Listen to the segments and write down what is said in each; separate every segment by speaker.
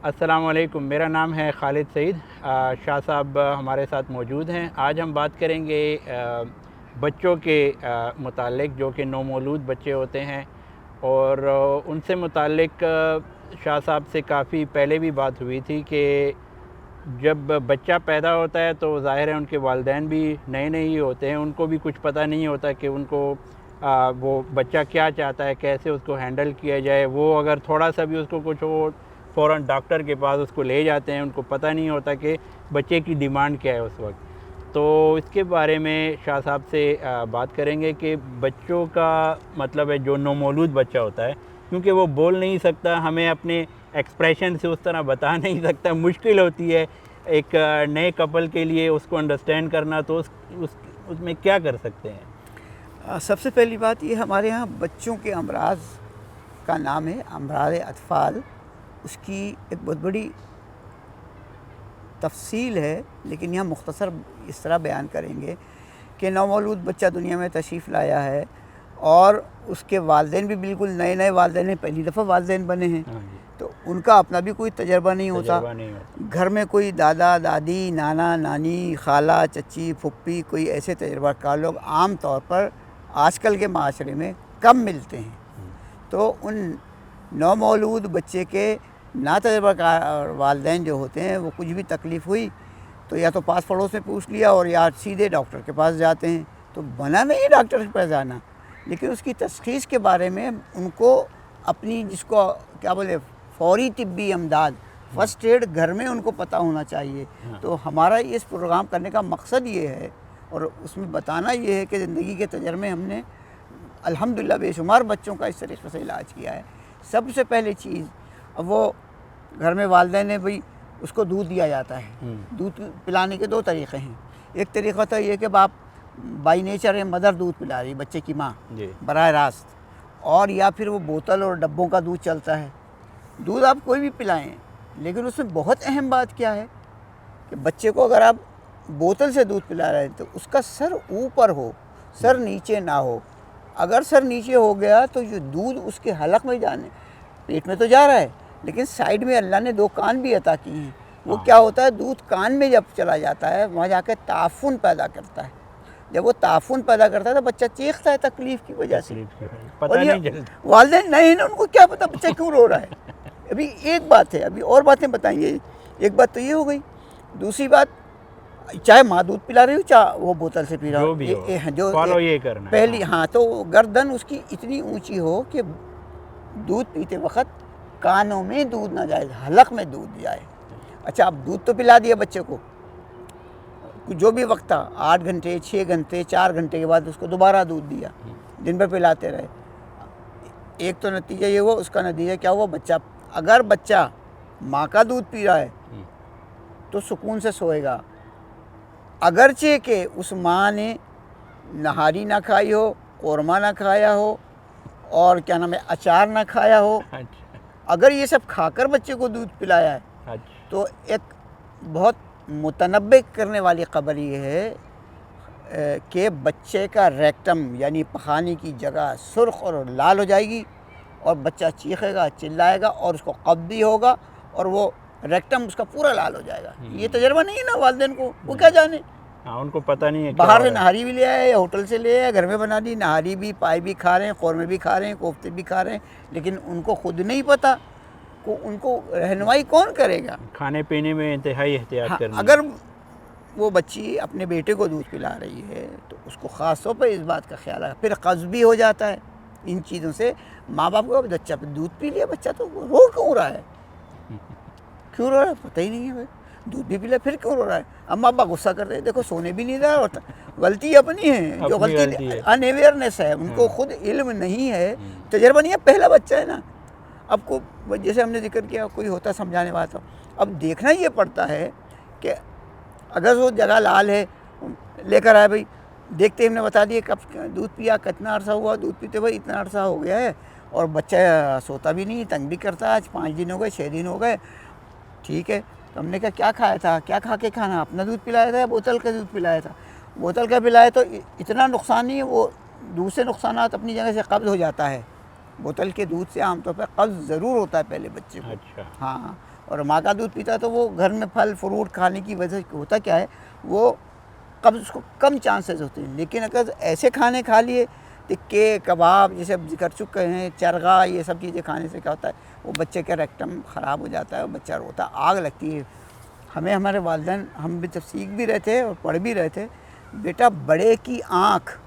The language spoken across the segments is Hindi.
Speaker 1: अस्सलामुअलैकुम, मेरा नाम है खालिद सईद। शाह साहब हमारे साथ मौजूद हैं। आज हम बात करेंगे बच्चों के मुतालिक, जो कि नौमौलूद बच्चे होते हैं, और उनसे मुतालिक शाह साहब से काफ़ी पहले भी बात हुई थी कि जब बच्चा पैदा होता है तो ज़ाहिर है उनके वालिदैन भी नए नए ही होते हैं, उनको भी कुछ पता नहीं होता कि उनको वो बच्चा क्या चाहता है, कैसे उसको हैंडल किया जाए। वो अगर थोड़ा सा भी उसको कुछ हो, फ़ौरन डॉक्टर के पास उसको ले जाते हैं, उनको पता नहीं होता कि बच्चे की डिमांड क्या है उस वक्त। तो इसके बारे में शाह साहब से बात करेंगे कि बच्चों का मतलब है, जो नौमौलूद बच्चा होता है, क्योंकि वो बोल नहीं सकता, हमें अपने एक्सप्रेशन से उस तरह बता नहीं सकता, मुश्किल होती है एक नए कपल के लिए उसको अंडरस्टैंड करना। तो उसमें क्या कर सकते हैं?
Speaker 2: सबसे पहली बात ये, हमारे यहाँ बच्चों के अमराज का नाम है अमराज अतफ़ाल। उसकी एक बहुत बड़ी तफसील है, लेकिन यहाँ मुख्तसर इस तरह बयान करेंगे कि नौमौलूद बच्चा दुनिया में तशरीफ़ लाया है और उसके वालिदैन भी बिल्कुल नए नए वालिदैन हैं, पहली दफ़ा वालिदैन बने हैं, तो उनका अपना भी कोई तजर्बा नहीं होता। घर में कोई दादा दादी, नाना नानी, खाला चची, फुप्पी, कोई ऐसे तजर्बाकार लोग आम तौर पर आजकल के माशरे में कम मिलते हैं। तो उन नौमौलूद बच्चे के ना तजर्बाकार वालिदैन जो होते हैं, वो कुछ भी तकलीफ़ हुई तो या तो पास पड़ोस में पूछ लिया और या सीधे डॉक्टर के पास जाते हैं। तो बना नहीं डॉक्टर के पास जाना, लेकिन उसकी तशख़ीस के बारे में उनको अपनी, जिसको क्या बोले, फ़ौरी तिब्बी अमदाद, फ़र्स्ट एड घर में उनको पता होना चाहिए। तो हमारा इस प्रोग्राम करने का मकसद ये है और उसमें बताना ये है कि ज़िंदगी के तजर्बे हमने अल्हम्दुलिल्लाह बेशुमार बच्चों का इस तरीके से इलाज किया है। सबसे पहले चीज़, अब वो घर में वालिदैन ने भाई उसको दूध दिया जाता है। दूध पिलाने के दो तरीक़े हैं। एक तरीक़ा तो ये कि बाप बाई नेचर है, मदर दूध पिला रही बच्चे की माँ बराह रास्त, और या फिर वो बोतल और डब्बों का दूध चलता है। दूध आप कोई भी पिलाएं, लेकिन उसमें बहुत अहम बात क्या है कि बच्चे को अगर आप बोतल से दूध पिला रहे हैं तो उसका सर ऊपर हो, सर नीचे ना हो। अगर सर नीचे हो गया तो ये दूध उसके हलक में जाने, पेट में तो जा रहा है, लेकिन साइड में अल्लाह ने दो कान भी अता की हैं। वो क्या होता है, दूध कान में जब चला जाता है वहाँ जाकर ताफुन पैदा करता है। जब वो ताफुन पैदा करता है तो बच्चा चीखता है तकलीफ़ की वजह से।
Speaker 1: पता नहीं
Speaker 2: वालिदैन नहीं है ना, उनको क्या पता बच्चा क्यों रो रहा है। अभी एक बात है, अभी और बातें बताएंगे। एक बात तो ये हो गई। दूसरी बात, चाहे माँ दूध पिला रही हो चाहे वो बोतल से पी रहा हो, जो
Speaker 1: फॉलो ये करना
Speaker 2: पहली, हाँ, तो गर्दन उसकी इतनी ऊंची हो कि दूध पीते वक्त कानों में दूध ना जाए, हलक में दूध जाए। अच्छा, अब दूध तो पिला दिया बच्चे को, जो भी वक्त था, 8 घंटे, 6 घंटे, 4 घंटे के बाद उसको दोबारा दूध दिया, दिन भर पिलाते रहे। एक तो नतीजा ये हुआ, उसका नतीजा क्या हुआ, बच्चा, अगर बच्चा माँ का दूध पी रहा है तो सुकून से सोएगा, अगरचे कि उस माँ ने नहारी ना खाई हो, कौरमा ना खाया हो, और क्या नाम है, अचार ना खाया हो। अगर ये सब खाकर बच्चे को दूध पिलाया है तो एक बहुत मुतनब्बे करने वाली खबर ये है कि बच्चे का रेक्टम यानी पखाने की जगह सुर्ख और लाल हो जाएगी और बच्चा चीखेगा, चिल्लाएगा और उसको कब्ज़ भी होगा और वो रेक्टम उसका पूरा लाल हो जाएगा। ये तजर्बा नहीं है ना वालिदैन को, वो क्या जाने।
Speaker 1: हाँ, उनको पता नहीं है।
Speaker 2: बाहर से नहारी भी ले आए या होटल से ले आए, घर में बना दी, नहारी भी, पाए भी खा रहे हैं, कौरमे भी खा रहे हैं, कोफ्ते भी खा रहे हैं, लेकिन उनको खुद नहीं पता को उनको रहनुमाई कौन करेगा।
Speaker 1: खाने पीने में इंतहाई एहतियात करनी।
Speaker 2: अगर वो बच्ची अपने बेटे को दूध पिला रही है तो उसको ख़ास तौर पर इस बात का ख्याल रखा। फिर कब्ज़ भी हो जाता है इन चीज़ों से। माँ बाप को बच्चा दूध पी लिया, बच्चा तो रो क्यों रहा है, क्यों रो रहा है पता ही नहीं है भाई, दूध भी पी लिया फिर क्यों रो रहा है। अब माँ बाप गुस्सा कर रहे हैं, देखो सोने भी नहीं रहा होता, गलती अपनी है, जो गलती अनअवेयरनेस है, उनको खुद इल्म नहीं है, तजर्बा नहीं है, पहला बच्चा है ना। अब को जैसे हमने जिक्र किया, कोई होता समझाने वाला तो अब देखना ये पड़ता है कि अगर वो जगह लाल है, लेकर आए भाई, देखते ही हमने बता दिए कब दूध पिया, कितना अरसा हुआ दूध पीते, भाई इतना अरसा हो गया है और बच्चा सोता भी नहीं, तंग भी करता है, आज 5 दिन हो गए, 6 दिन हो गए, ठीक है। तो हमने कहा क्या खाया था, क्या खा के खाना, अपना दूध पिलाया था या बोतल का दूध पिलाया था। बोतल का पिलाया तो इतना नुकसान नहीं है, वो दूसरे नुकसानात अपनी जगह से कब्ज़ हो जाता है। बोतल के दूध से आमतौर पर कब्ज़ ज़रूर होता है पहले बच्चे को।
Speaker 1: अच्छा।
Speaker 2: हाँ, और माँ का दूध पीता है तो वो घर में फल फ्रूट खाने की वजह से होता क्या है, वो कब्ज़ उसको कम चांसेस होते हैं। लेकिन अगर ऐसे खाने खा लिए, टिक्के कबाब जैसे अब कर चुके हैं, चरगा, ये सब चीज़ें खाने से क्या होता है, वो बच्चे का रेक्टम ख़राब हो जाता है और बच्चा रोता, आग लगती है। हमें हमारे वालिदैन, हम भी जब सीख भी रहे थे और पढ़ भी रहे थे, बेटा बड़े की आँख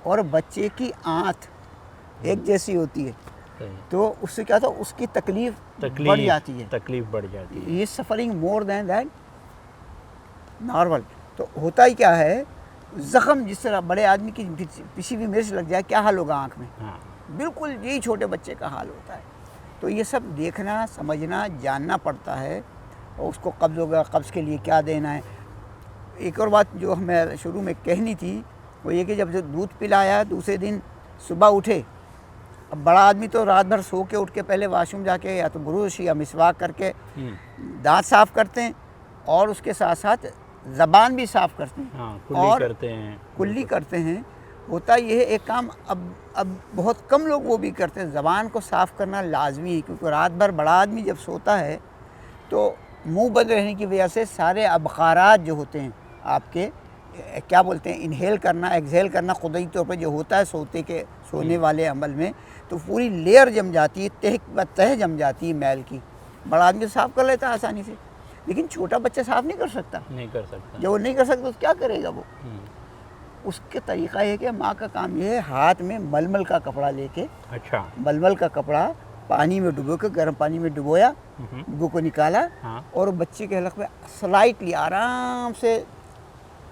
Speaker 2: और बच्चे की आँत एक जैसी होती है, तो उससे क्या था, उसकी तकलीफ़ बढ़ जाती है,
Speaker 1: तकलीफ बढ़ जाती है,
Speaker 2: ये suffering more than that normal. तो होता ही क्या है, ज़ख़म जिस तरह बड़े आदमी की पिसी हुई मिर्च लग जाए क्या हाल होगा आँख में,
Speaker 1: हाँ,
Speaker 2: बिल्कुल यही छोटे बच्चे का हाल होता है। तो ये सब देखना, समझना, जानना पड़ता है और उसको कब्ज़ होगा, कब्ज़ के लिए क्या देना है। एक और बात जो हमें शुरू में कहनी थी वो ये कि जब जो दूध पिलाया दूसरे दिन सुबह उठे, अब बड़ा आदमी तो रात भर सो के उठ के पहले वॉशरूम जाके या तो ब्रुश या मिसवाक करके दांत साफ़ करते हैं और उसके साथ साथ ज़बान भी साफ़ करते हैं,
Speaker 1: हाँ, कुल्ली
Speaker 2: और
Speaker 1: करते हैं,
Speaker 2: कुल्ली करते हैं। होता ये है एक काम अब बहुत कम लोग वो भी करते हैं, ज़बान को साफ़ करना लाजमी है, क्योंकि रात भर बड़ा आदमी जब सोता है तो मुंह बंद रहने की वजह से सारे अबखारात जो होते हैं आपके, क्या बोलते हैं, इनहेल करना एक्सहेल करना खुद ही तौर पर जो होता है सोने वाले अमल में, तो पूरी लेयर जम जाती है, तह जम जाती है मैल की। बड़ा आदमी साफ़ कर लेता है आसानी से, लेकिन छोटा बच्चा साफ़ नहीं कर सकता।
Speaker 1: नहीं कर सकता।
Speaker 2: जब वो नहीं कर सकता तो क्या करेगा वो? उसके तरीका है कि माँ का काम ये है, हाथ में मलमल का कपड़ा लेके,
Speaker 1: अच्छा,
Speaker 2: मलमल का कपड़ा पानी में डुबो के, गर्म पानी में डुबोया, डुबो को निकाला,
Speaker 1: हाँ,
Speaker 2: और बच्चे के हलक में स्लाइटली आराम से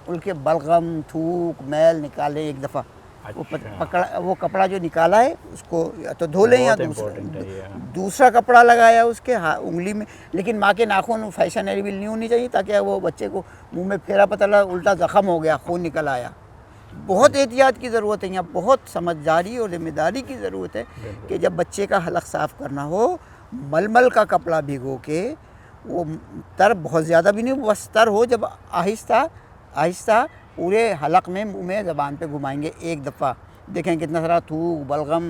Speaker 2: उनके बलगम थूक मैल निकाले एक दफ़ा।
Speaker 1: अच्छा,
Speaker 2: वो कपड़ा जो निकाला है उसको या तो धो लें या
Speaker 1: बहुत important है ये।
Speaker 2: दूसरा कपड़ा लगाया उसके उंगली में। लेकिन माँ के नाखून फैशनेबल नहीं होनी चाहिए, ताकि वो बच्चे को मुंह में फेरा पता लगा उल्टा ज़ख़म हो गया, खून निकल आया। बहुत एहतियात की ज़रूरत है, यहाँ बहुत समझदारी और जिम्मेदारी की ज़रूरत है कि जब बच्चे का हलक साफ़ करना हो, मलमल का कपड़ा भिगो के, वो तर बहुत ज़्यादा भी नहीं, बस तर हो, जब आहिस्ता आहिस्ता पूरे हलक में मुंह में ज़बान पे घुमाएंगे एक दफ़ा, देखें कितना सारा थूक बलगम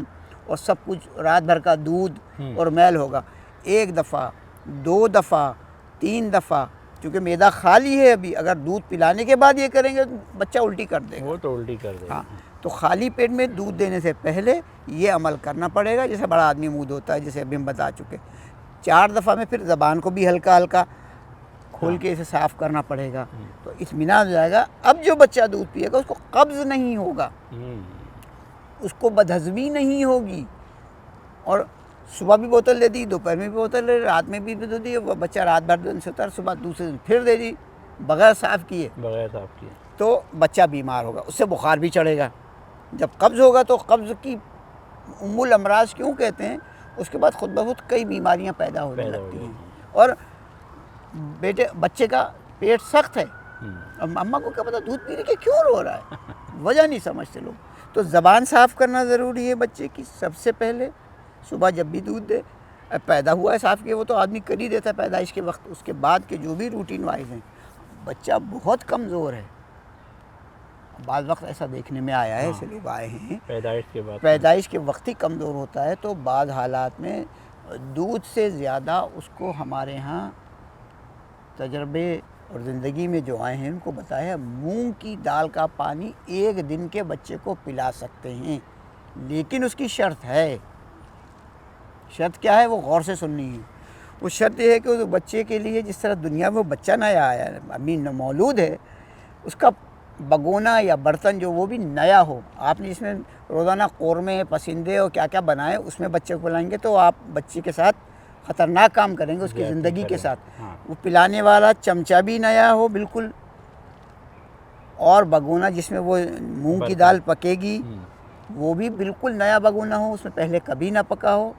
Speaker 2: और सब कुछ रात भर का दूध और मैल होगा। एक दफ़ा, दो दफ़ा, तीन दफ़ा, क्योंकि मैदा खाली है अभी, अगर दूध पिलाने के बाद ये करेंगे तो बच्चा उल्टी कर देगा।
Speaker 1: वो तो उल्टी कर देगा।
Speaker 2: हाँ, तो खाली पेट में दूध देने से पहले ये अमल करना पड़ेगा, जैसे बड़ा आदमी मुँह धोता है, जैसे अभी हम बता चुके। 4 दफ़ा में फिर ज़बान को भी हल्का हल्का खोल के इसे साफ़ करना पड़ेगा, तो इत्मीनान हो जाएगा। अब जो बच्चा दूध पिएगा उसको कब्ज़ नहीं होगा, उसको बदहज़मी नहीं होगी, और सुबह भी बोतल दे दी, दोपहर में भी बोतल दे दी, रात में भी दे दी। बच्चा रात भर दिन सोता, सुबह दूसरे दिन फिर दे दी बगैर साफ़ किए, तो बच्चा बीमार होगा, उससे बुखार भी चढ़ेगा। जब कब्ज़ होगा तो कब्ज़ की उम्मुल अमराज क्यों कहते हैं, उसके बाद खुद ब खुद कई बीमारियां पैदा होने लगती हैं। और बच्चे का पेट सख्त है, अब अम्मा को क्या पता दूध पीने के क्यों रो रहा है, वजह नहीं समझते लोग। तो ज़बान साफ़ करना ज़रूरी है बच्चे की सबसे पहले, सुबह जब भी दूध दे। पैदा हुआ है साफ़ किया, वो तो आदमी कर ही देता है पैदाइश के वक्त, उसके बाद के जो भी रूटीन वाइज हैं। बच्चा बहुत कमज़ोर है, बाद वक्त ऐसा देखने में आया है, ऐसे लोग आए हैं पैदाइश के वक्त ही कमज़ोर होता है। तो बाद हालात में दूध से ज़्यादा उसको हमारे यहाँ तजर्बे और ज़िंदगी में जो आए हैं उनको बताया, मूंग की दाल का पानी एक दिन के बच्चे को पिला सकते हैं, लेकिन उसकी शर्त है। शर्त क्या है, वो गौर से सुननी है। वो शर्त ये है कि उस बच्चे के लिए, जिस तरह दुनिया में वो बच्चा नया आया है, अभी मौलूद है, उसका बगोना या बर्तन जो वो भी नया हो। आपने जिसमें रोज़ाना कौरमे पसंदे और क्या क्या बनाए उसमें बच्चे को पिलाएंगे तो आप बच्चे के साथ ख़तरनाक काम करेंगे उसकी ज़िंदगी के साथ। वो पिलाने वाला चमचा भी नया हो बिल्कुल, और बगोना जिसमें वो मूंग की दाल पकेगी वो भी बिल्कुल नया बगोना हो, उसमें पहले कभी ना पका हो।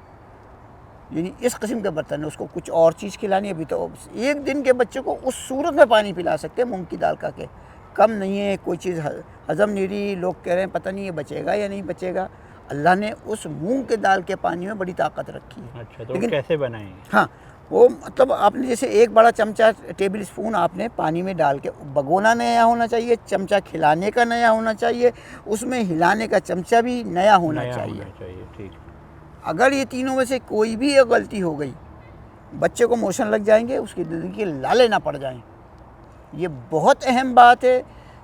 Speaker 2: यानी इस किस्म के बर्तन है। उसको कुछ और चीज़ खिलानी है, अभी तो एक दिन के बच्चे को उस सूरत में पानी पिला सकते हैं मूंग की दाल का के, कम नहीं है। कोई चीज़ हज़म नहीं रही, लोग कह रहे हैं पता नहीं ये बचेगा या नहीं बचेगा। अल्लाह ने उस मूंग के दाल के पानी में बड़ी ताकत रखी है।
Speaker 1: अच्छा, तो लेकिन कैसे बनाएंगे?
Speaker 2: हाँ, वो मतलब आपने जैसे एक बड़ा चमचा टेबल स्पून आपने पानी में डाल के, बगोना नया होना चाहिए, चमचा खिलाने का नया होना चाहिए, उसमें हिलाने का चमचा भी नया होना चाहिए।
Speaker 1: ठीक।
Speaker 2: अगर ये तीनों में से कोई भी एक गलती हो गई, बच्चे को मोशन लग जाएंगे, उसकी ज़िंदगी के लाले ना पड़ जाएं। ये बहुत अहम बात है।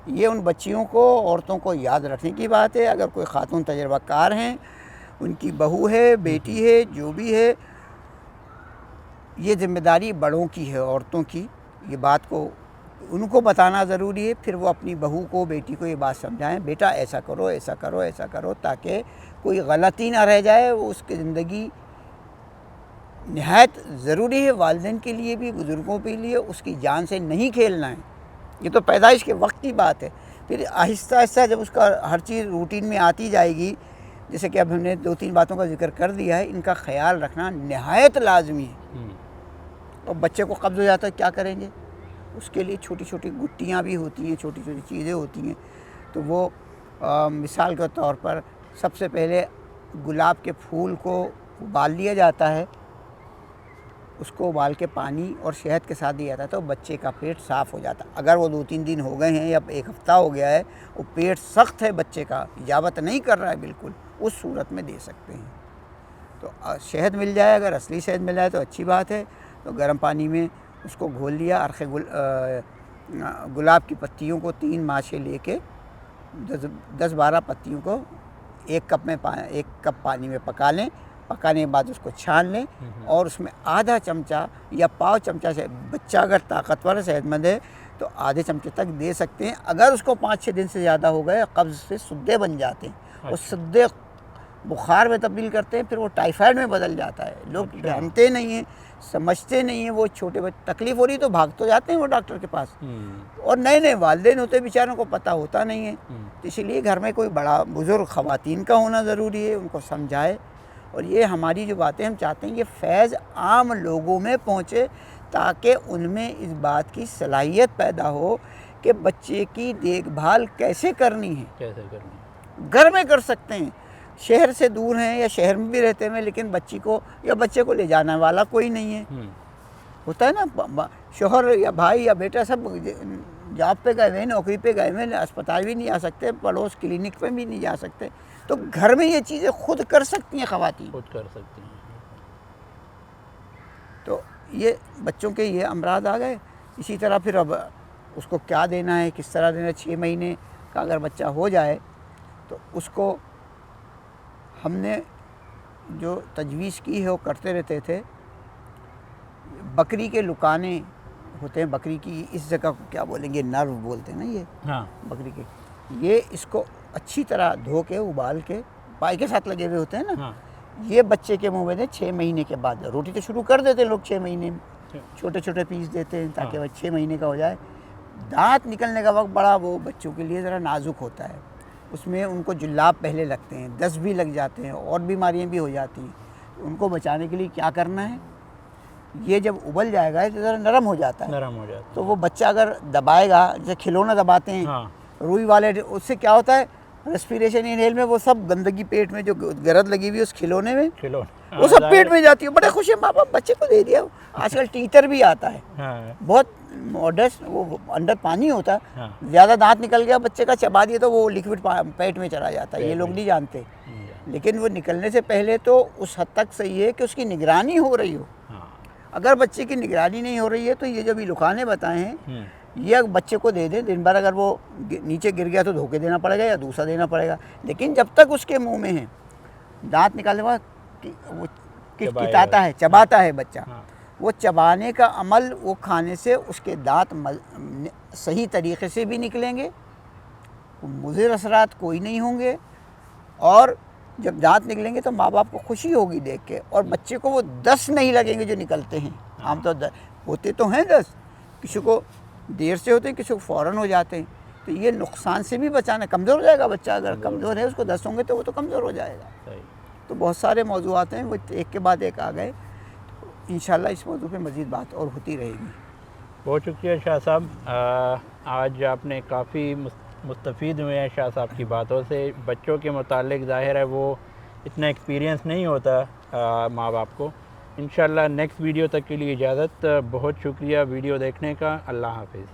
Speaker 2: ये उन बच्चियों को, औरतों को याद रखने की बात है। अगर कोई खातून तजर्बाकार हैं, उनकी बहू है, बेटी है, जो भी है, ये ज़िम्मेदारी बड़ों की है, औरतों की। ये बात को उनको बताना ज़रूरी है। फिर वो अपनी बहू को, बेटी को ये बात समझाएं, बेटा ऐसा करो, ऐसा करो, ऐसा करो, ताकि कोई गलती ना रह जाए। वो उसकी ज़िंदगी निहायत ज़रूरी है, वालिदैन के लिए भी, बुज़ुर्गों के लिए। उसकी जान से नहीं खेलना है। ये तो पैदाइश के वक्त की बात है। फिर आहिस्ता आहिस्ता जब उसका हर चीज़ रूटीन में आती जाएगी, जैसे कि अब हमने 2-3 बातों का जिक्र कर दिया है, इनका ख्याल रखना निहायत लाजमी है। और बच्चे को कब्ज़ हो जाता है, क्या करेंगे? उसके लिए छोटी छोटी गुट्टियाँ भी होती हैं, छोटी छोटी चीज़ें होती हैं। तो वो मिसाल के तौर पर सबसे पहले गुलाब के फूल को उबाल लिया जाता है। उसको उबाल के पानी और शहद के साथ दिया जाता है, तो बच्चे का पेट साफ़ हो जाता है। अगर वो 2-3 दिन हो गए हैं या 1 हफ़्ता हो गया है, वो पेट सख्त है, बच्चे का इजाबत नहीं कर रहा है बिल्कुल, उस सूरत में दे सकते हैं। तो शहद मिल जाए, अगर असली शहद मिल जाए तो अच्छी बात है। तो गर्म पानी में उसको घोल लिया। अर्क़ गुलाब की पत्तियों को 3 माशे लेके 10-12 पत्तियों को 1 कप पानी में पका लें। पकाने के बाद उसको छान लें और उसमें आधा चमचा या पाव चमचा से, बच्चा अगर ताकतवर है, सेहतमंद है, तो आधे चमचे तक दे सकते हैं। अगर उसको 5-6 दिन से ज़्यादा हो गए, कब्ज़ से सुद्दे बन जाते हैं। और सुद्दे बुखार में तब्दील करते हैं, फिर वो टाइफाइड में बदल जाता है। लोग जानते नहीं हैं, समझते नहीं हैं। वो छोटे बच्चे, तकलीफ़ हो रही तो भाग तो जाते हैं वो डॉक्टर के पास, और नए नए वालिदैन होते, बेचारों को पता होता नहीं है। तो इसलिए घर में कोई बड़ा बुज़ुर्ग ख़वातीन का होना ज़रूरी है, उनको समझाए। और ये हमारी जो बातें हम चाहते हैं, ये फैज़ आम लोगों में पहुँचे, ताकि उनमें इस बात की सलाहियत पैदा हो कि बच्चे की देखभाल कैसे करनी है। घर में कर सकते हैं, शहर से दूर हैं या शहर में भी रहते हैं, लेकिन बच्ची को या बच्चे को ले जाने वाला कोई नहीं है। होता है ना, शोहर या भाई या बेटा सब जॉब पे गए हुए, नौकरी पे गए हुए, अस्पताल भी नहीं आ सकते, पड़ोस क्लिनिक पे भी नहीं जा सकते। तो घर में ये चीज़ें खुद कर सकती हैं, ख़वातीन
Speaker 1: खुद कर सकती हैं।
Speaker 2: तो ये बच्चों के ये अमराज आ गए। इसी तरह फिर अब उसको क्या देना है, किस तरह देना है। 6 महीने का अगर बच्चा हो जाए तो उसको हमने जो तजवीज़ की है वो करते रहते थे। बकरी के लुकाने होते हैं, बकरी की इस जगह को क्या बोलेंगे, नर्व बोलते हैं ना ये, हाँ, बकरी के, ये इसको अच्छी तरह धो के, उबाल के, पाई के साथ लगे हुए होते हैं ना, हाँ। ये बच्चे के मुंह में दें 6 महीने के बाद। रोटी तो शुरू कर देते हैं लोग 6 महीने में, छोटे छोटे पीस देते हैं ताकि वह 6 महीने का हो जाए। दांत निकलने का वक्त बड़ा वो बच्चों के लिए ज़रा नाजुक होता है, उसमें उनको जुल्लाब पहले लगते हैं, दस्त भी लग जाते हैं और बीमारियां भी हो जाती हैं। तो उनको बचाने के लिए क्या करना है, ये जब उबल जाएगा तो ज़रा नरम हो जाता है, तो वो बच्चा अगर दबाएगा, जैसे खिलौना दबाते हैं, हाँ। रुई वाले, उससे क्या होता है, रेस्पिरेशन इनहेल में वो सब गंदगी पेट में जो गरद लगी हुई है उस खिलौने में, वो सब पेट में जाती है। बड़े खुश है, माँ बाप बच्चे को दे दिया। आजकल टीचर भी आता है, हाँ। बहुत मॉडेस्ट, वो अंदर पानी होता है, हाँ। ज़्यादा दांत निकल गया बच्चे का, चबा दिया तो वो लिक्विड पेट में चला जाता है। ये लोग नहीं जानते, लेकिन वो निकलने से पहले तो उस हद तक सही है कि उसकी निगरानी हो रही हो। अगर बच्चे की निगरानी नहीं हो रही है तो ये जो भी लुकाने बताए हैं, ये बच्चे को दे दें। दिन भर अगर वो नीचे गिर गया तो धोके देना पड़ेगा या दूसरा देना पड़ेगा, लेकिन जब तक उसके मुंह में है, दांत निकालने के बाद वो किटाता है, चबाता है बच्चा, हाँ। वो चबाने का अमल, वो खाने से उसके दांत सही तरीके से भी निकलेंगे, मुज़िर असरात कोई नहीं होंगे, और जब दांत निकलेंगे तो माँ बाप को खुशी होगी देख के, और बच्चे को वो 10 नहीं लगेंगे जो निकलते हैं। आमतौर होते तो हैं 10, किसी को देर से होते हैं, किसी को फ़ौरन हो जाते हैं। तो ये नुकसान से भी बचाना, कमज़ोर हो जाएगा बच्चा, अगर कमज़ोर है, उसको 10 होंगे तो वो तो कमज़ोर हो जाएगा। तो बहुत सारे मौज़ूआत हैं, वो एक के बाद एक आ गए। इंशाल्लाह इस मौजू पे मज़ीद बात और होती रहेगी।
Speaker 1: बहुत शुक्रिया शाह साहब, आज आपने काफ़ी मुस्तफ़ीद हुए हैं शाह साहब की बातों से। बच्चों के मुतालिक ज़ाहिर है वो इतना एक्सपीरियंस नहीं होता माँ बाप को। इंशाल्लाह नेक्स्ट वीडियो तक के लिए इजाज़त। बहुत शुक्रिया वीडियो देखने का। अल्लाह हाफ़िज़।